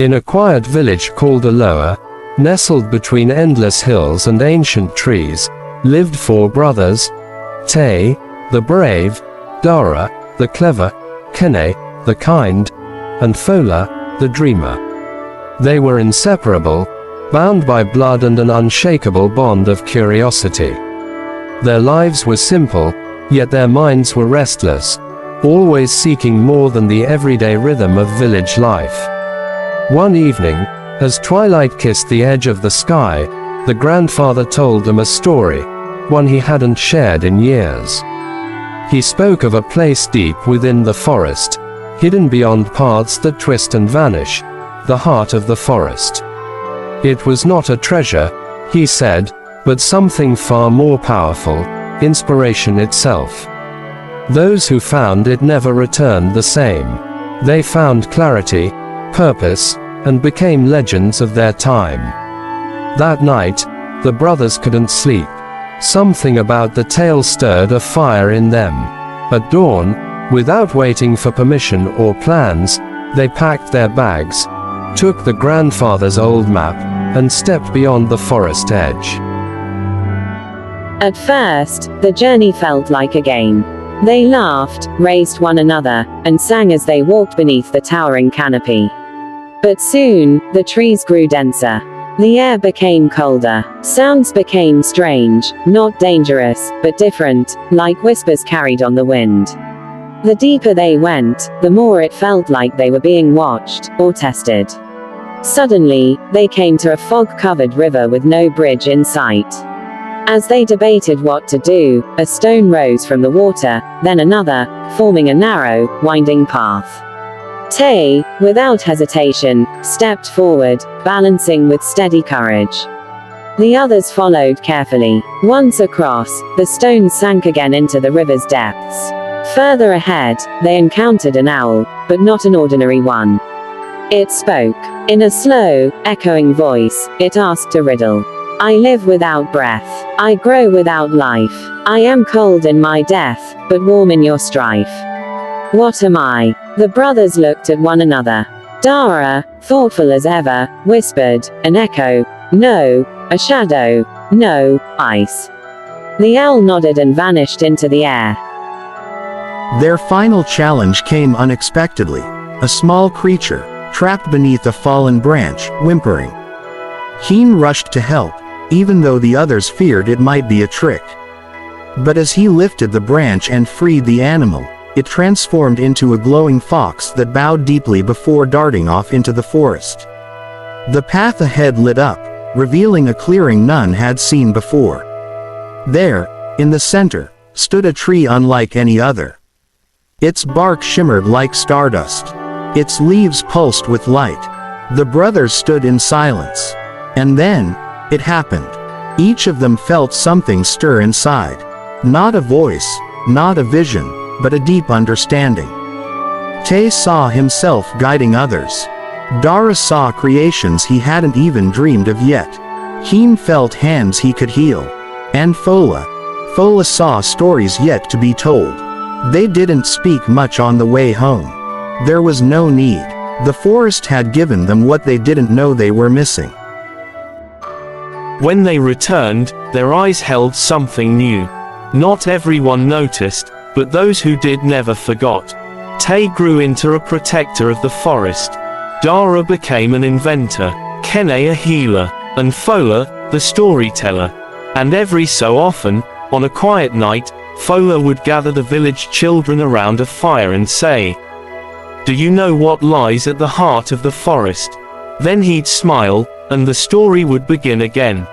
In a quiet village called Aloha, nestled between endless hills and ancient trees, lived four brothers: Te, the brave; Dara, the clever; Kene, the kind; and Fola, the dreamer. They were inseparable, bound by blood and an unshakable bond of curiosity. Their lives were simple, yet their minds were restless, always seeking more than the everyday rhythm of village life. One evening, as twilight kissed the edge of the sky, the grandfather told them a story, one he hadn't shared in years. He spoke of a place deep within the forest, hidden beyond paths that twist and vanish, the heart of the forest. It was not a treasure, he said, but something far more powerful, inspiration itself. Those who found it never returned the same. They found clarity, purpose, and became legends of their time. That night, the brothers couldn't sleep. Something about the tale stirred a fire in them. At dawn, without waiting for permission or plans, they packed their bags, took the grandfather's old map, and stepped beyond the forest edge. At first, the journey felt like a game. They laughed, raised one another, and sang as they walked beneath the towering canopy. But soon, the trees grew denser. The air became colder. Sounds became strange, not dangerous, but different, like whispers carried on the wind. The deeper they went, the more it felt like they were being watched, or tested. Suddenly, they came to a fog-covered river with no bridge in sight. As they debated what to do, a stone rose from the water, then another, forming a narrow, winding path. Te, without hesitation, stepped forward, balancing with steady courage. The others followed carefully. Once across, the stone sank again into the river's depths. Further ahead, they encountered an owl, but not an ordinary one. It spoke. In a slow, echoing voice, it asked a riddle. I live without breath. I grow without life. I am cold in my death, but warm in your strife. What am I? The brothers looked at one another. Dara, thoughtful as ever, whispered, an echo. No. A shadow. No. Ice. The owl nodded and vanished into the air. Their final challenge came unexpectedly. A small creature, trapped beneath a fallen branch, whimpering. Heen rushed to help, even though the others feared it might be a trick. But as he lifted the branch and freed the animal, it transformed into a glowing fox that bowed deeply before darting off into the forest. The path ahead lit up, revealing a clearing none had seen before. There, in the center, stood a tree unlike any other. Its bark shimmered like stardust. Its leaves pulsed with light. The brothers stood in silence. And then, it happened. Each of them felt something stir inside. Not a voice, not a vision, but a deep understanding. Te saw himself guiding others. Dara saw creations he hadn't even dreamed of yet. Heen felt hands he could heal. And Fola saw stories yet to be told. They didn't speak much on the way home. There was no need. The forest had given them what they didn't know they were missing. When they returned, their eyes held something new. Not everyone noticed, but those who did never forgot. Te grew into a protector of the forest. Dara became an inventor, Kene a healer, and Fola, the storyteller. And every so often, on a quiet night, Fola would gather the village children around a fire and say, "Do you know what lies at the heart of the forest?" Then he'd smile, and the story would begin again.